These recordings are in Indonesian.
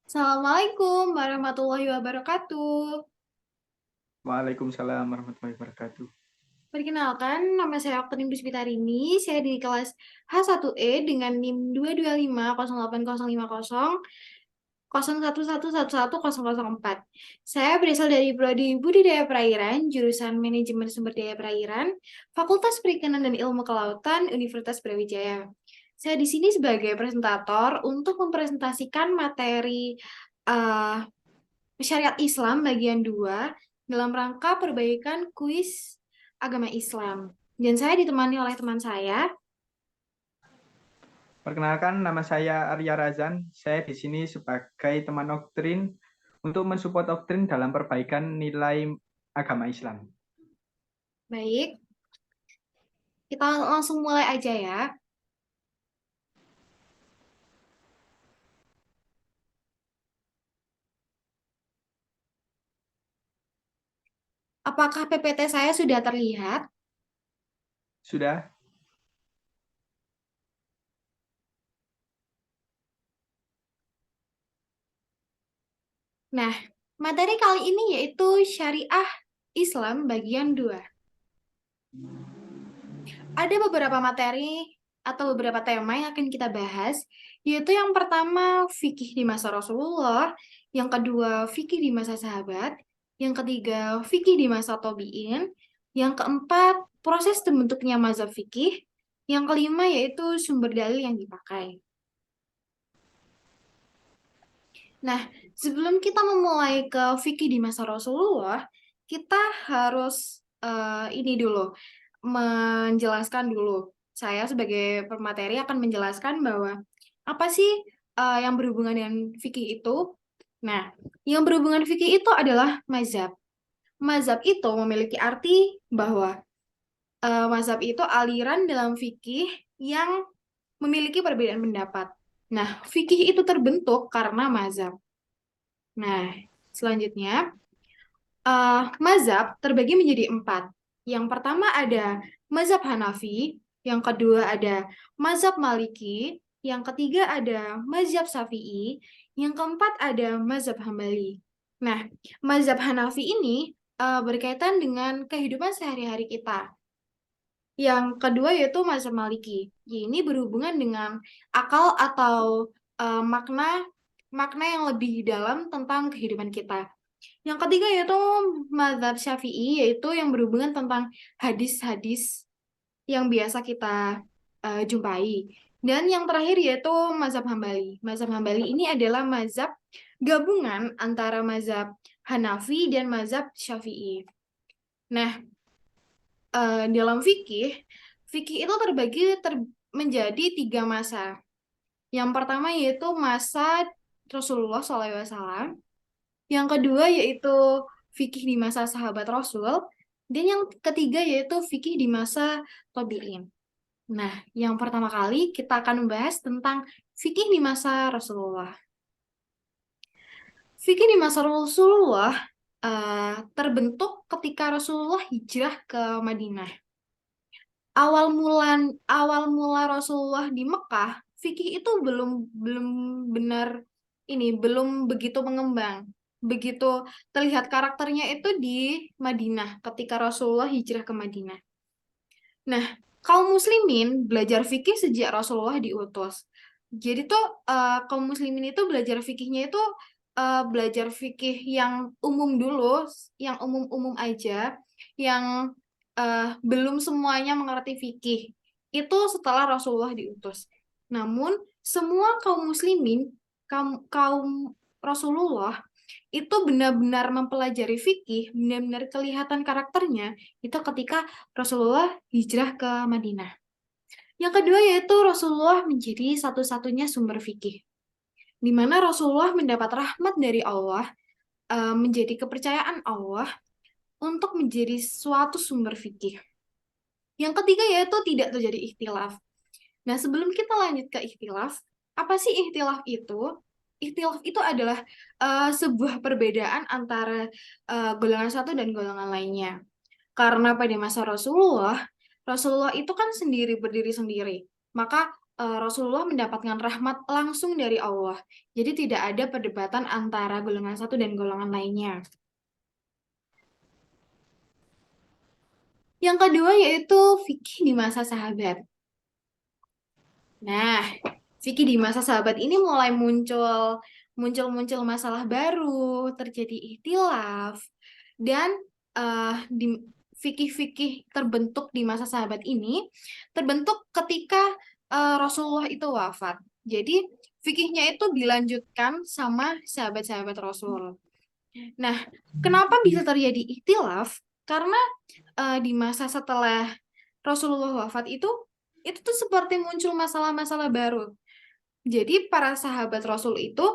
Assalamualaikum warahmatullahi wabarakatuh. Waalaikumsalam warahmatullahi wabarakatuh. Perkenalkan, nama saya Oktarin Puspitarini. Saya di kelas H1E dengan NIM 225085050 Saya berasal dari Prodi Budidaya Perairan, jurusan Manajemen Sumber Daya Perairan, Fakultas Perikanan dan Ilmu Kelautan, Universitas Brawijaya. Saya di sini sebagai presentator untuk mempresentasikan materi eh, Syariat Islam bagian 2 dalam rangka perbaikan kuis agama Islam. Dan saya ditemani oleh teman saya. Perkenalkan, nama saya Arya Razan. Saya di sini sebagai teman Oktrin untuk mensupport Oktrin dalam perbaikan nilai agama Islam. Baik, kita langsung mulai aja ya. Apakah PPT saya sudah terlihat? Sudah? Nah, materi kali ini yaitu Syariah Islam bagian 2. Ada beberapa materi atau beberapa tema yang akan kita bahas, yaitu yang pertama fikih di masa Rasulullah, yang kedua fikih di masa sahabat, yang ketiga fikih di masa tabi'in, yang keempat proses terbentuknya mazhab fikih, yang kelima yaitu sumber dalil yang dipakai. Nah, sebelum kita memulai ke fikih di masa Rasulullah, kita harus ini dulu, menjelaskan dulu. Saya sebagai pemateri akan menjelaskan bahwa apa sih yang berhubungan dengan fikih itu? Nah, yang berhubungan fikih itu adalah mazhab. Mazhab itu memiliki arti bahwa mazhab itu aliran dalam fikih yang memiliki perbedaan pendapat. Nah, fikih itu terbentuk karena mazhab. Nah, selanjutnya, mazhab terbagi menjadi 4. Yang pertama ada mazhab Hanafi, yang kedua ada mazhab Maliki, yang ketiga ada mazhab Syafi'i, yang keempat ada mazhab Hambali. Nah, mazhab Hanafi ini berkaitan dengan kehidupan sehari-hari kita. Yang kedua yaitu mazhab Maliki. Ini berhubungan dengan akal atau makna makna yang lebih dalam tentang kehidupan kita. Yang ketiga yaitu mazhab Syafi'i, yaitu yang berhubungan tentang hadis-hadis yang biasa kita jumpai. Dan yang terakhir yaitu mazhab Hambali. Mazhab Hambali ini adalah mazhab gabungan antara mazhab Hanafi dan mazhab Syafi'i. Nah, dalam fikih, fikih itu terbagi menjadi 3 masa. Yang pertama yaitu masa Rasulullah SAW. Yang kedua yaitu fikih di masa sahabat Rasul. Dan yang ketiga yaitu fikih di masa tabi'in. Nah, yang pertama kali kita akan membahas tentang fikih di masa Rasulullah. Fikih di masa Rasulullah terbentuk ketika Rasulullah hijrah ke Madinah. Awal mula Rasulullah di Mekah, fikih itu belum belum benar belum begitu mengembang. Begitu terlihat karakternya itu di Madinah ketika Rasulullah hijrah ke Madinah. Nah, kaum muslimin belajar fikih sejak Rasulullah diutus. Jadi tuh kaum muslimin itu belajar fikihnya itu belajar fikih yang umum dulu, yang umum-umum aja, yang belum semuanya mengerti fikih. Itu setelah Rasulullah diutus. Namun, semua kaum muslimin, kaum Rasulullah itu benar-benar mempelajari fikih, benar-benar kelihatan karakternya itu ketika Rasulullah hijrah ke Madinah. Yang kedua yaitu Rasulullah menjadi satu-satunya sumber fikih, di mana Rasulullah mendapat rahmat dari Allah, menjadi kepercayaan Allah untuk menjadi suatu sumber fikih. Yang ketiga yaitu tidak terjadi ikhtilaf. Nah, sebelum kita lanjut ke ikhtilaf, apa sih ikhtilaf itu? Ikhtilaf itu adalah sebuah perbedaan antara golongan satu dan golongan lainnya. Karena pada masa Rasulullah, Rasulullah itu kan berdiri sendiri. Maka Rasulullah mendapatkan rahmat langsung dari Allah. Jadi tidak ada perdebatan antara golongan satu dan golongan lainnya. Yang kedua yaitu fikih di masa sahabat. Nah, fikih di masa sahabat ini mulai muncul masalah baru, terjadi ikhtilaf, dan di fikih-fikih terbentuk di masa sahabat ini terbentuk ketika Rasulullah itu wafat. Jadi fikihnya itu dilanjutkan sama sahabat-sahabat Rasul. Nah, kenapa bisa terjadi ikhtilaf? Karena di masa setelah Rasulullah wafat itu tuh seperti muncul masalah-masalah baru. Jadi para sahabat Rasul itu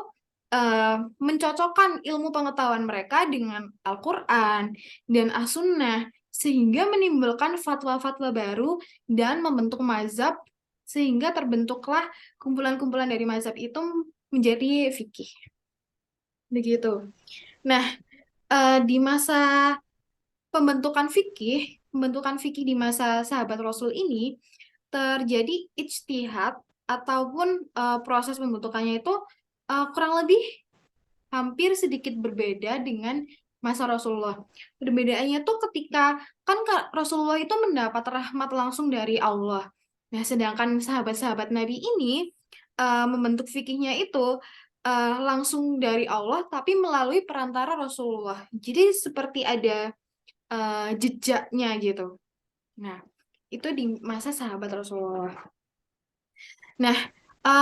mencocokkan ilmu pengetahuan mereka dengan Al-Quran dan As-Sunnah sehingga menimbulkan fatwa-fatwa baru dan membentuk mazhab sehingga terbentuklah kumpulan-kumpulan dari mazhab itu menjadi fikih. Begitu. Nah, di masa pembentukan fikih di masa sahabat Rasul ini terjadi ijtihad ataupun proses pembentukannya itu kurang lebih hampir sedikit berbeda dengan masa Rasulullah. Perbedaannya tuh ketika kan Rasulullah itu mendapat rahmat langsung dari Allah. Nah, sedangkan sahabat-sahabat Nabi ini membentuk fikihnya itu langsung dari Allah tapi melalui perantara Rasulullah. Jadi seperti ada jejaknya gitu. Nah, itu di masa sahabat Rasulullah. Nah,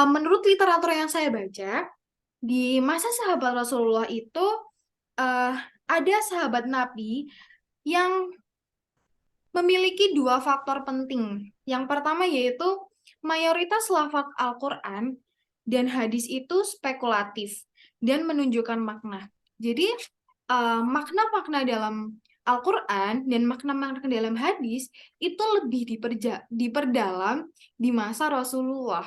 menurut literatur yang saya baca, di masa sahabat Rasulullah itu eh, ada sahabat Nabi yang memiliki dua faktor penting. Yang pertama yaitu mayoritas lafaz Al-Quran dan hadis itu spekulatif dan menunjukkan makna. Jadi makna-makna dalam Al-Quran dan makna-makna dalam hadis itu lebih diperdalam di masa Rasulullah.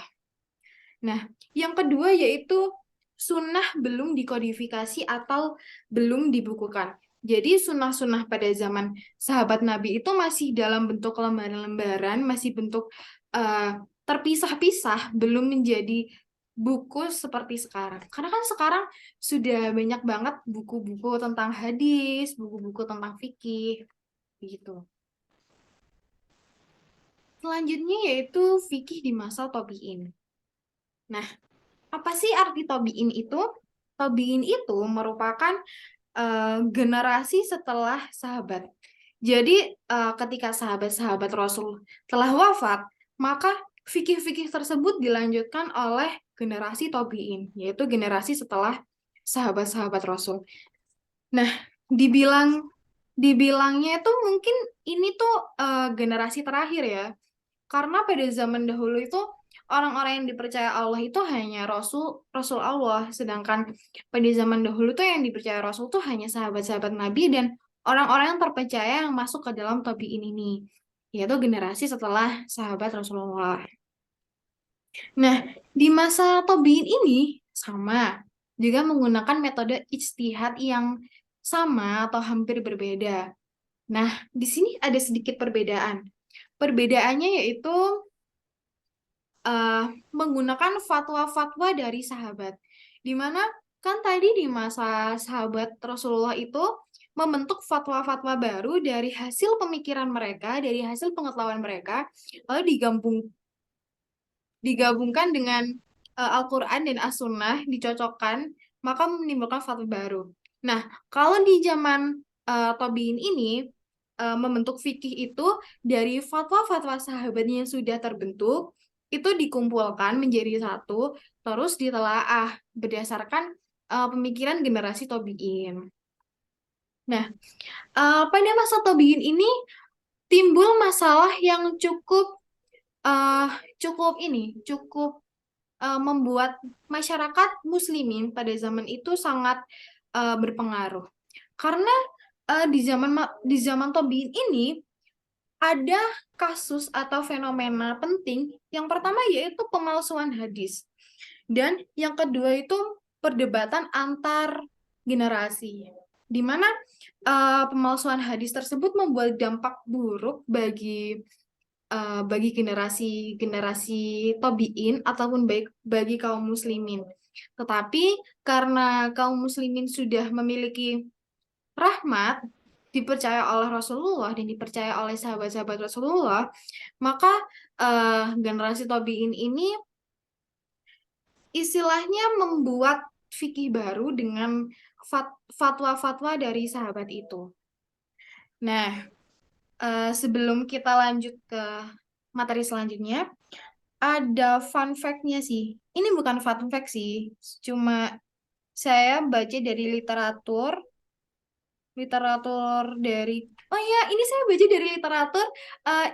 Nah, yang kedua yaitu sunnah belum dikodifikasi atau belum dibukukan. Jadi sunnah-sunnah pada zaman sahabat Nabi itu masih dalam bentuk lembaran-lembaran, masih bentuk terpisah-pisah, belum menjadi buku seperti sekarang. Karena kan sekarang sudah banyak banget buku-buku tentang hadis, buku-buku tentang fikih, gitu. Selanjutnya yaitu fikih di masa tabi'in. Nah, apa sih arti tabi'in itu? Tabi'in itu merupakan generasi setelah sahabat. Jadi ketika sahabat-sahabat Rasul telah wafat, maka fikih-fikih tersebut dilanjutkan oleh generasi tabi'in, yaitu generasi setelah sahabat-sahabat Rasul. Nah, dibilangnya itu mungkin ini tuh generasi terakhir ya. Karena pada zaman dahulu itu orang-orang yang dipercaya Allah itu hanya Rasul Rasul Allah, sedangkan pada zaman dahulu tuh yang dipercaya Rasul tuh hanya sahabat-sahabat Nabi dan orang-orang yang terpercaya yang masuk ke dalam tabi'in ini, yaitu generasi setelah sahabat Rasulullah. Nah, di masa tabi'in ini sama, juga menggunakan metode ijtihad yang sama atau hampir berbeda. Nah, di sini ada sedikit perbedaan. Perbedaannya yaitu menggunakan fatwa-fatwa dari sahabat. Di mana kan tadi di masa sahabat Rasulullah itu membentuk fatwa-fatwa baru dari hasil pemikiran mereka, dari hasil pengetahuan mereka, lalu digabungkan dengan Al-Quran dan As-Sunnah, dicocokkan, maka menimbulkan fatwa baru. Nah, kalau di zaman tabi'in ini, membentuk fikih itu dari fatwa-fatwa sahabatnya yang sudah terbentuk, itu dikumpulkan menjadi satu, terus ditelaah berdasarkan pemikiran generasi tabi'in. Nah, pada masa tabi'in ini timbul masalah yang uh, cukup membuat masyarakat muslimin pada zaman itu sangat berpengaruh. Karena di zaman tabi'in ini ada kasus atau fenomena penting. Yang pertama yaitu pemalsuan hadis. Dan yang kedua itu perdebatan antar generasi. Di mana pemalsuan hadis tersebut membuat dampak buruk bagi bagi generasi tabiin ataupun baik bagi kaum muslimin. Tetapi karena kaum muslimin sudah memiliki rahmat, dipercaya oleh Rasulullah dan dipercaya oleh sahabat-sahabat Rasulullah, maka generasi tabiin ini istilahnya membuat fikih baru dengan fatwa-fatwa dari sahabat itu. Nah, sebelum kita lanjut ke materi selanjutnya, ada fun fact-nya sih. Ini bukan fun fact sih, cuma saya baca dari literatur literatur dari oh ya ini saya baca dari literatur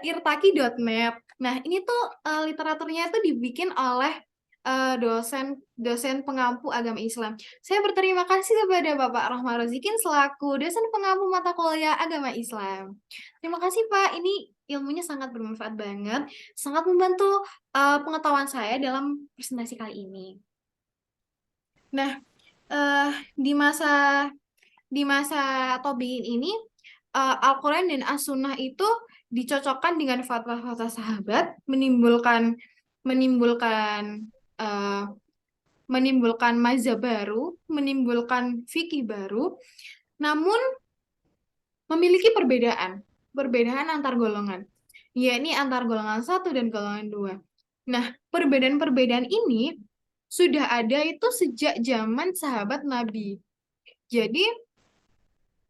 irtaki.net. Nah ini tuh literaturnya itu dibikin oleh dosen pengampu agama Islam. Saya berterima kasih kepada Bapak Rahmat Rozikin selaku dosen pengampu mata kuliah agama Islam. Terima kasih Pak, ini ilmunya sangat bermanfaat banget, sangat membantu pengetahuan saya dalam presentasi kali ini. Nah, eh, di masa di masa tabiin ini Al-Quran dan As-Sunnah itu dicocokkan dengan fatwa-fatwa sahabat, menimbulkan eh, menimbulkan mazhab baru, menimbulkan fikih baru, namun memiliki perbedaan antar golongan, yakni antar golongan satu dan golongan dua. Nah, perbedaan-perbedaan ini sudah ada itu sejak zaman sahabat Nabi. Jadi,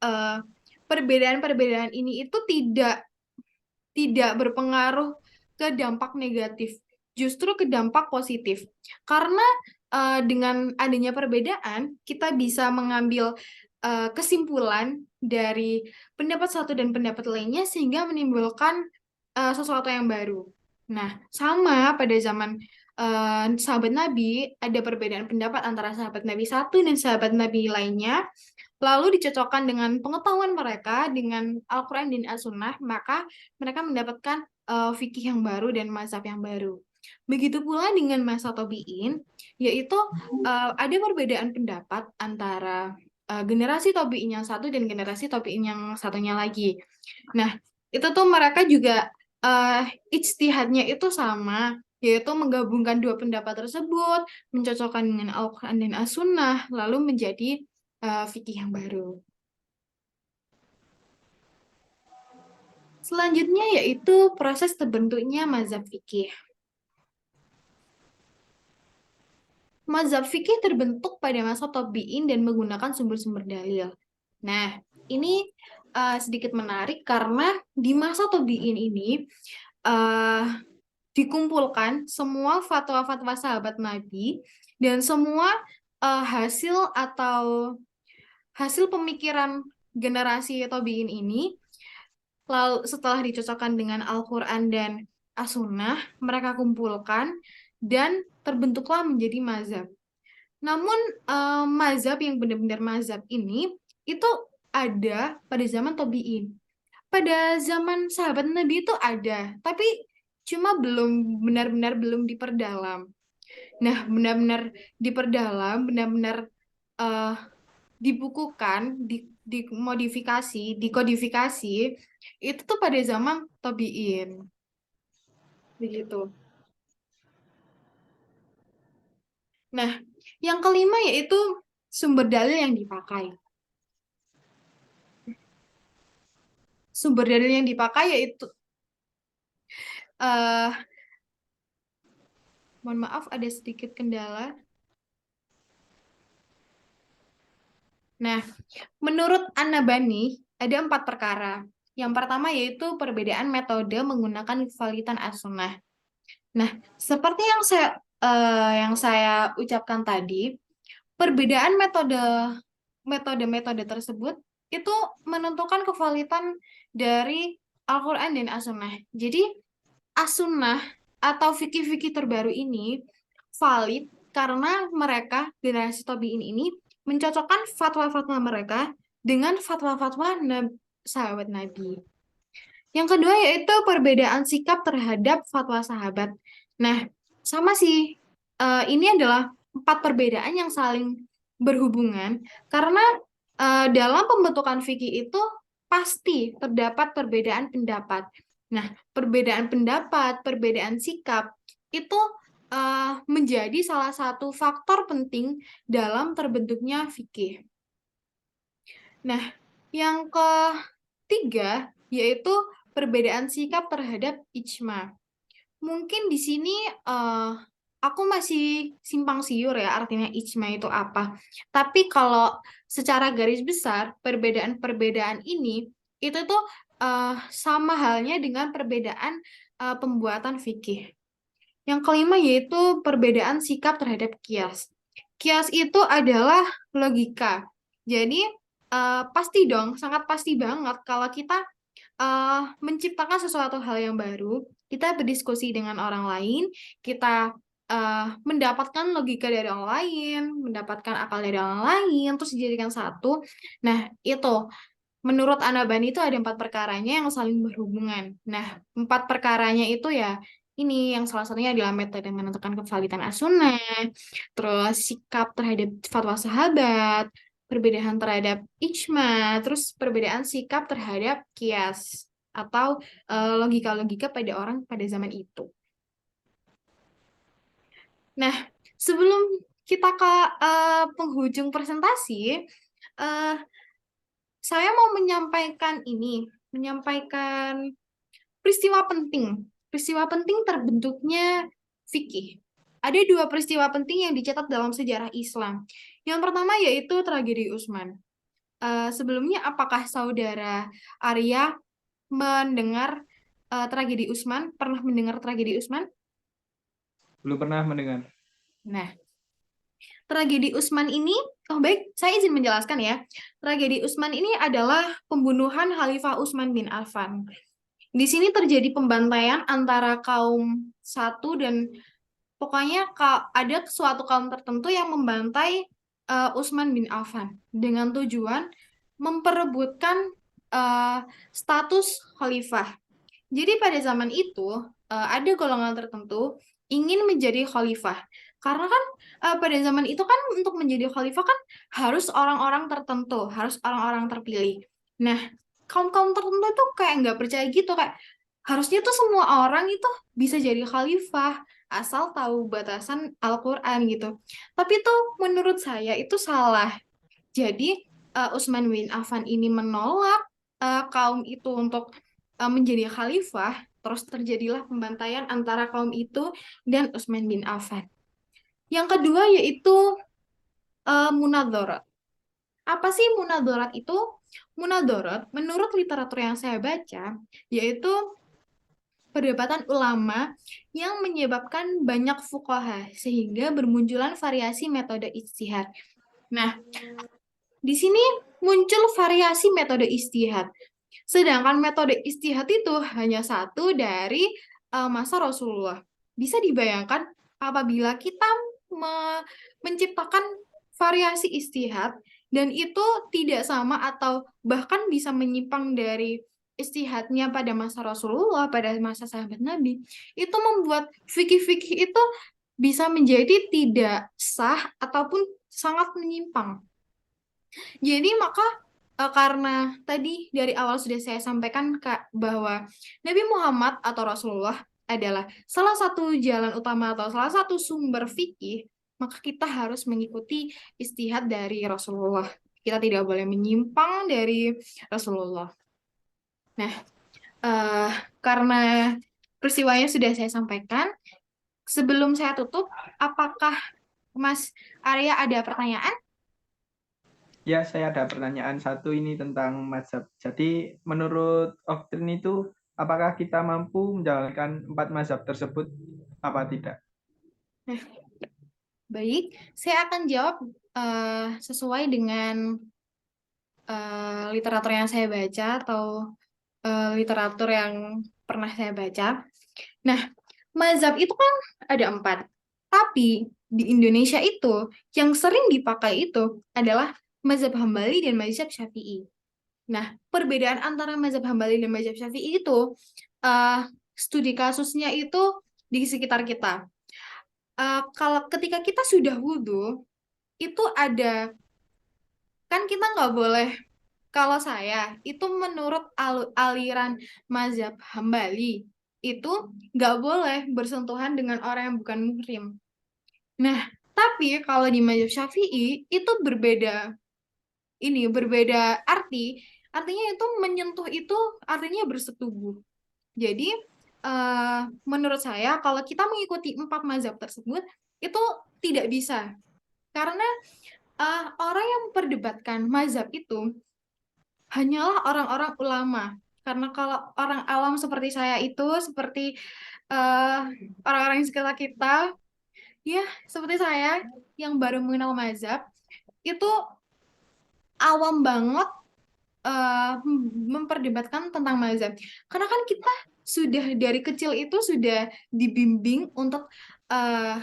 eh, perbedaan-perbedaan ini itu tidak berpengaruh ke dampak negatif, justru ke dampak positif. Karena dengan adanya perbedaan, kita bisa mengambil kesimpulan dari pendapat satu dan pendapat lainnya sehingga menimbulkan sesuatu yang baru. Nah, sama pada zaman sahabat Nabi, ada perbedaan pendapat antara sahabat Nabi satu dan sahabat Nabi lainnya, lalu dicocokkan dengan pengetahuan mereka dengan Al-Quran dan As-Sunnah, maka mereka mendapatkan fikih yang baru dan mazhab yang baru. Begitu pula dengan masa tabi'in, yaitu ada perbedaan pendapat antara generasi tabi'in yang satu dan generasi tabi'in yang satunya lagi. Nah, itu tuh mereka juga ijtihadnya itu sama, yaitu menggabungkan dua pendapat tersebut, mencocokkan dengan Al-Quran dan As-Sunnah, lalu menjadi fikih yang baru. Selanjutnya yaitu proses terbentuknya mazhab fikih. Mazhab fikih terbentuk pada masa tabi'in dan menggunakan sumber-sumber dalil. Nah, ini sedikit menarik karena di masa tabi'in ini dikumpulkan semua fatwa-fatwa sahabat Nabi dan semua hasil pemikiran generasi tabi'in ini, lalu setelah dicocokkan dengan Al-Quran dan As-Sunnah, mereka kumpulkan dan terbentuklah menjadi mazhab. Namun mazhab yang benar-benar mazhab ini itu ada pada zaman tabi'in. Pada zaman sahabat Nabi itu ada, tapi cuma belum benar-benar belum diperdalam. Nah, benar-benar diperdalam, benar-benar eh, dibukukan, dimodifikasi, dikodifikasi, itu tuh pada zaman tabi'in. Begitu. Nah, yang kelima yaitu sumber dalil yang dipakai. Sumber dalil yang dipakai yaitu mohon maaf ada sedikit kendala. Nah, menurut An-Nabani ada 4 perkara. Yang pertama yaitu perbedaan metode menggunakan kevalitan as-sunnah. Nah, seperti yang saya ucapkan tadi, perbedaan metode tersebut itu menentukan kevalitan dari Al-Quran dan As-Sunnah. Jadi, As-Sunnah atau fikih-fikih terbaru ini valid karena mereka, generasi tabi'in ini, mencocokkan fatwa-fatwa mereka dengan fatwa-fatwa sahabat Nabi. Yang kedua yaitu perbedaan sikap terhadap fatwa sahabat. Nah, sama sih. Ini adalah 4 perbedaan yang saling berhubungan karena dalam pembentukan fikih itu pasti terdapat perbedaan pendapat. Nah, perbedaan pendapat, perbedaan sikap itu menjadi salah satu faktor penting dalam terbentuknya fikih. Nah, yang ketiga yaitu perbedaan sikap terhadap ijma. Mungkin di sini eh, aku masih simpang siur ya artinya ijma itu apa. Tapi kalau secara garis besar perbedaan-perbedaan ini itu tuh sama halnya dengan perbedaan pembuatan fikih. Yang kelima yaitu perbedaan sikap terhadap kias. Kias itu adalah logika. Jadi pasti dong, sangat pasti banget kalau kita menciptakan sesuatu hal yang baru, kita berdiskusi dengan orang lain, kita mendapatkan logika dari orang lain, mendapatkan akal dari orang lain, terus dijadikan satu. Nah, itu menurut Anabani itu ada 4 perkaranya yang saling berhubungan. Nah, 4 perkaranya itu ya ini yang salah satunya adalah metode menentukan kevalidan as-sunnah, terus sikap terhadap fatwa sahabat, perbedaan terhadap ijma, terus perbedaan sikap terhadap kias atau logika-logika pada orang pada zaman itu. Nah, sebelum kita ke penghujung presentasi, eh, saya mau menyampaikan ini, menyampaikan peristiwa penting. Peristiwa penting terbentuknya fikih. Ada 2 peristiwa penting yang dicatat dalam sejarah Islam. Yang pertama yaitu tragedi Utsman. Sebelumnya, apakah saudara Arya mendengar tragedi Utsman? Pernah mendengar tragedi Utsman? Belum pernah mendengar. Nah, tragedi Utsman ini, oh baik, saya izin menjelaskan ya. Tragedi Utsman ini adalah pembunuhan Khalifah Utsman bin Affan. Di sini terjadi pembantaian antara kaum satu dan pokoknya ada suatu kaum tertentu yang membantai Utsman bin Affan dengan tujuan memperebutkan status khalifah. Jadi pada zaman itu ada golongan tertentu ingin menjadi khalifah. Karena kan pada zaman itu kan untuk menjadi khalifah kan harus orang-orang tertentu, harus orang-orang terpilih. Nah, kaum-kaum tertentu itu kayak nggak percaya gitu, kayak harusnya tuh semua orang itu bisa jadi khalifah asal tahu batasan Al-Quran gitu. Tapi tuh menurut saya itu salah. Jadi Utsman bin Affan ini menolak kaum itu untuk menjadi khalifah, terus terjadilah pembantaian antara kaum itu dan Utsman bin Affan. Yang kedua yaitu munadzarat. Apa sih munadzarat itu? Munadzarat, menurut literatur yang saya baca, yaitu perdebatan ulama yang menyebabkan banyak fuqaha sehingga bermunculan variasi metode ijtihad. Nah, di sini muncul variasi metode ijtihad. Sedangkan metode ijtihad itu hanya satu dari masa Rasulullah. Bisa dibayangkan apabila kita menciptakan variasi ijtihad dan itu tidak sama atau bahkan bisa menyimpang dari ijtihadnya pada masa Rasulullah, pada masa sahabat Nabi, itu membuat fikih-fikih itu bisa menjadi tidak sah ataupun sangat menyimpang. Jadi maka karena tadi dari awal sudah saya sampaikan Kak bahwa Nabi Muhammad atau Rasulullah adalah salah satu jalan utama atau salah satu sumber fikih, maka kita harus mengikuti istihad dari Rasulullah. Kita tidak boleh menyimpang dari Rasulullah. Nah, eh, karena peristiwanya sudah saya sampaikan, sebelum saya tutup, apakah Mas Arya ada pertanyaan? Ya, saya ada pertanyaan satu ini tentang mazhab. Jadi, menurut doktrin itu, apakah kita mampu menjalankan 4 mazhab tersebut apa tidak? Nah, baik, saya akan jawab sesuai dengan literatur yang saya baca atau literatur yang pernah saya baca. Nah, mazhab itu kan ada 4. Tapi di Indonesia itu yang sering dipakai itu adalah mazhab Hambali dan mazhab Syafi'i. Nah, perbedaan antara mazhab Hambali dan mazhab Syafi'i itu eh, studi kasusnya itu di sekitar kita. Kalau ketika kita sudah wudhu, itu ada kan kita nggak boleh Kalau saya itu menurut aliran mazhab Hambali itu nggak boleh bersentuhan dengan orang yang bukan muhrim. Nah, tapi kalau di mazhab Syafi'i itu berbeda, ini berbeda arti. Artinya itu menyentuh itu artinya bersetubuh. Jadi menurut saya kalau kita mengikuti empat mazhab tersebut itu tidak bisa karena orang yang memperdebatkan mazhab itu hanyalah orang-orang ulama. Karena kalau orang awam seperti saya itu, seperti eh, orang-orang di sekitar kita, ya seperti saya yang baru mengenal mazhab, itu awam banget memperdebatkan tentang mazhab. Karena kan kita sudah dari kecil itu sudah dibimbing untuk,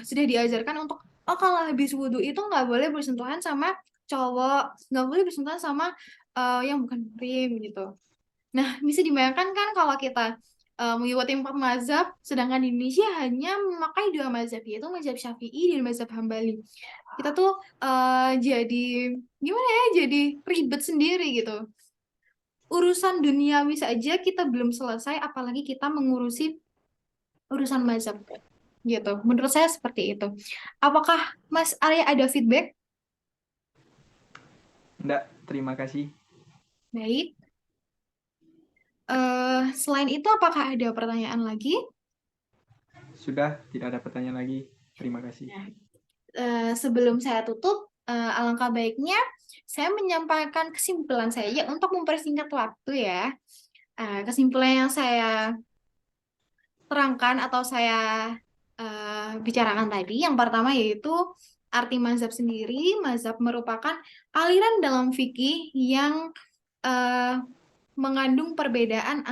sudah diajarkan untuk, oh kalau habis wudhu itu nggak boleh bersentuhan sama cowok, nggak boleh bersentuhan sama yang bukan muhrim gitu. Nah, bisa dibayangkan kan kalau kita mengikuti empat mazhab, sedangkan di Indonesia hanya memakai dua mazhab, yaitu mazhab Syafi'i dan mazhab Hambali. Kita tuh jadi gimana ya? Jadi ribet sendiri gitu. Urusan duniawi saja kita belum selesai, apalagi kita mengurusi urusan mazhab gitu. Menurut saya seperti itu. Apakah Mas Arya ada feedback? Enggak, terima kasih. Baik. Selain itu, apakah ada pertanyaan lagi? Sudah, tidak ada pertanyaan lagi. Terima kasih. Nah, sebelum saya tutup, alangkah baiknya saya menyampaikan kesimpulan saya untuk mempersingkat waktu ya. Kesimpulan yang saya terangkan atau saya bicarakan tadi, yang pertama yaitu arti mazhab sendiri. Mazhab merupakan aliran dalam fikih yang eh, mengandung perbedaan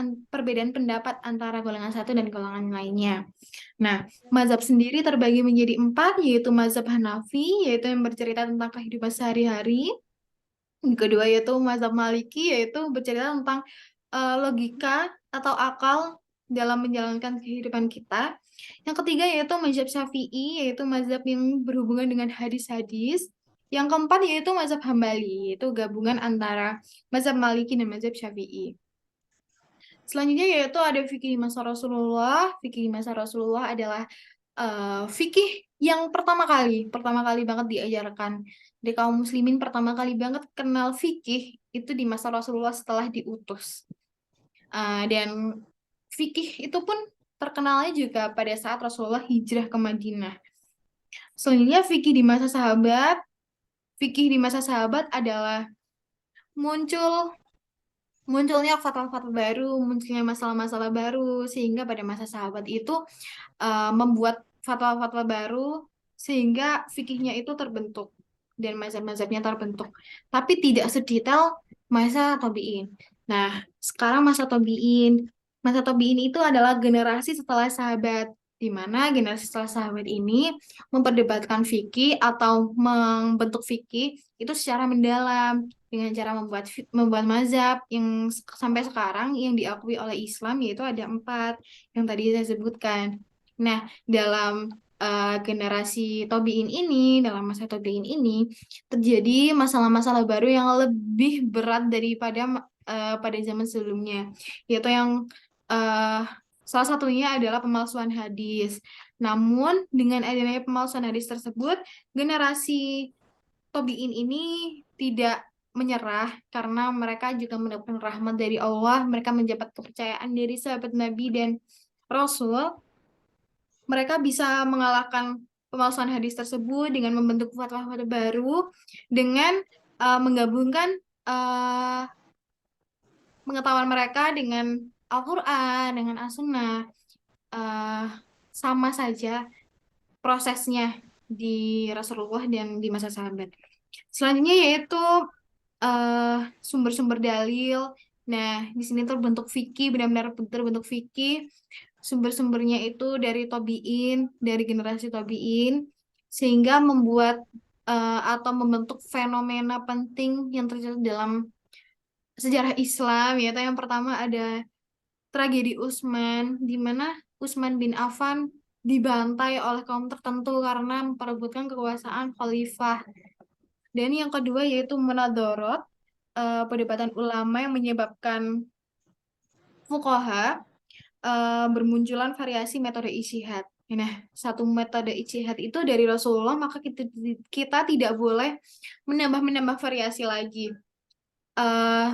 pendapat antara golongan satu dan golongan lainnya. Nah, mazhab sendiri terbagi menjadi empat, yaitu mazhab Hanafi, yaitu yang bercerita tentang kehidupan sehari-hari. Yang kedua yaitu mazhab Maliki, yaitu bercerita tentang logika atau akal dalam menjalankan kehidupan kita. Yang ketiga yaitu mazhab Syafi'i, yaitu mazhab yang berhubungan dengan hadis-hadis. Yang keempat yaitu mazhab Hambali, yaitu gabungan antara mazhab Maliki dan mazhab Syafi'i. Selanjutnya yaitu ada fikih di masa Rasulullah. Fikih di masa Rasulullah adalah fikih yang pertama kali banget diajarkan di kaum muslimin, pertama kali banget kenal fikih itu di masa Rasulullah setelah diutus. Dan fikih itu pun terkenalnya juga pada saat Rasulullah hijrah ke Madinah. Selanjutnya fikih di masa sahabat adalah muncul munculnya fatwa-fatwa baru, munculnya masalah-masalah baru, sehingga pada masa sahabat itu membuat fatwa-fatwa baru sehingga fikihnya itu terbentuk dan mazhab-mazhabnya terbentuk. Tapi tidak sedetail masa tabi'in. Nah, sekarang masa tabi'in. Masa tabi'in itu adalah generasi setelah sahabat, di mana generasi setelah sahabat ini memperdebatkan fikih atau membentuk fikih itu secara mendalam dengan cara membuat mazhab yang sampai sekarang yang diakui oleh Islam, yaitu ada empat yang tadi saya sebutkan. Nah, dalam generasi Tobiin ini, dalam masa Tobiin ini, terjadi masalah-masalah baru yang lebih berat daripada pada zaman sebelumnya, yaitu yang eh, salah satunya adalah pemalsuan hadis. Namun, dengan adanya pemalsuan hadis tersebut, generasi Tobiin ini tidak menyerah karena mereka juga mendapatkan rahmat dari Allah, mereka mendapat kepercayaan dari sahabat Nabi dan Rasul. Mereka bisa mengalahkan pemalsuan hadis tersebut dengan membentuk fatwa-fatwa baru dengan menggabungkan uh, pengetahuan mereka dengan Al-Quran, dengan As-Sunnah. Uh, Sama saja prosesnya di Rasulullah dan di masa sahabat. Selanjutnya yaitu sumber-sumber dalil. Nah, di sini terbentuk fikih, benar-benar terbentuk fikih. Sumber-sumbernya itu dari Tobiin, dari generasi Tobiin, sehingga membuat atau membentuk fenomena penting yang terjadi dalam sejarah Islam, yaitu yang pertama ada tragedi Utsman, di mana Utsman bin Affan dibantai oleh kaum tertentu karena memperebutkan kekuasaan khalifah. Dan yang kedua yaitu Munadharot, perdebatan ulama yang menyebabkan fuqaha bermunculan variasi metode ijtihad. Nah, satu metode ijtihad itu dari Rasulullah, maka kita tidak boleh menambah-menambah variasi lagi. eh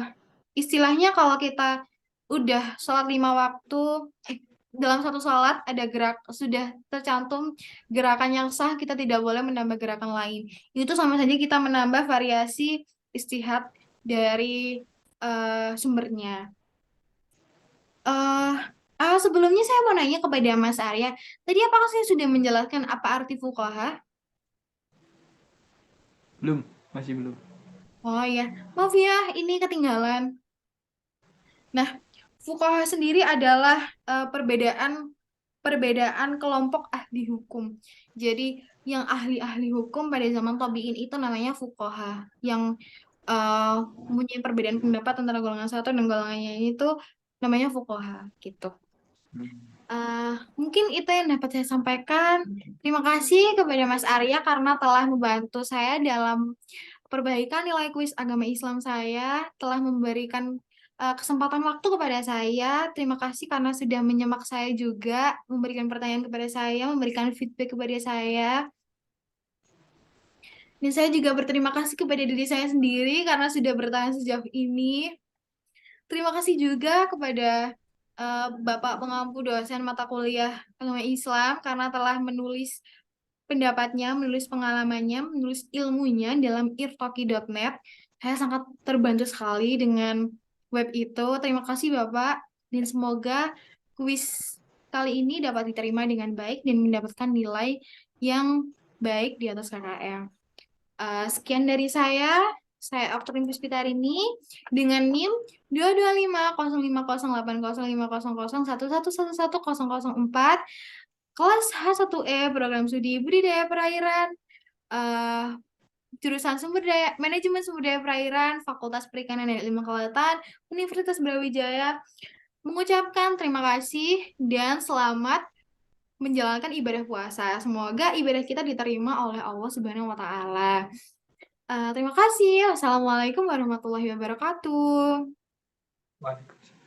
Istilahnya kalau kita udah sholat 5 waktu, dalam satu sholat ada sudah tercantum gerakan yang sah, kita tidak boleh menambah gerakan lain. Itu sama saja kita menambah variasi istihad dari sumbernya. eh Sebelumnya saya mau nanya kepada Mas Arya, tadi apakah saya sudah menjelaskan apa arti fuqaha? Belum, masih belum. Oh ya, maaf ya, ini ketinggalan. Nah, fuqaha sendiri adalah perbedaan perbedaan kelompok ahli hukum. Jadi yang ahli-ahli hukum pada zaman tabi'in itu namanya fuqaha. Yang mempunyai perbedaan pendapat antara golongan satu dan golongannya itu namanya fuqaha gitu. Hmm. Mungkin itu yang dapat saya sampaikan. Terima kasih kepada Mas Arya karena telah membantu saya dalam perbaikan nilai kuis agama Islam saya, telah memberikan kesempatan waktu kepada saya. Terima kasih karena sudah menyimak saya juga, memberikan pertanyaan kepada saya, memberikan feedback kepada saya. Dan saya juga berterima kasih kepada diri saya sendiri karena sudah bertahan sejauh ini. Terima kasih juga kepada Bapak pengampu dosen mata kuliah agama Islam karena telah menulis pendapatnya, menulis pengalamannya, menulis ilmunya dalam irtoki.net. Saya sangat terbantu sekali dengan web itu. Terima kasih Bapak, dan semoga kuis kali ini dapat diterima dengan baik dan mendapatkan nilai yang baik di atas KKM. Sekian dari saya Oktarin Puspitarini dengan NIM 2250508011111111104 kelas H1E program studi budidaya perairan, eh, jurusan sumber daya manajemen sumber daya perairan, Fakultas Perikanan dan Ilmu Kelautan, Universitas Brawijaya, mengucapkan terima kasih dan selamat menjalankan ibadah puasa. Semoga ibadah kita diterima oleh Allah Subhanahu wa Ta'ala. Terima kasih. Wassalamualaikum warahmatullahi wabarakatuh. Waalaikumsalam.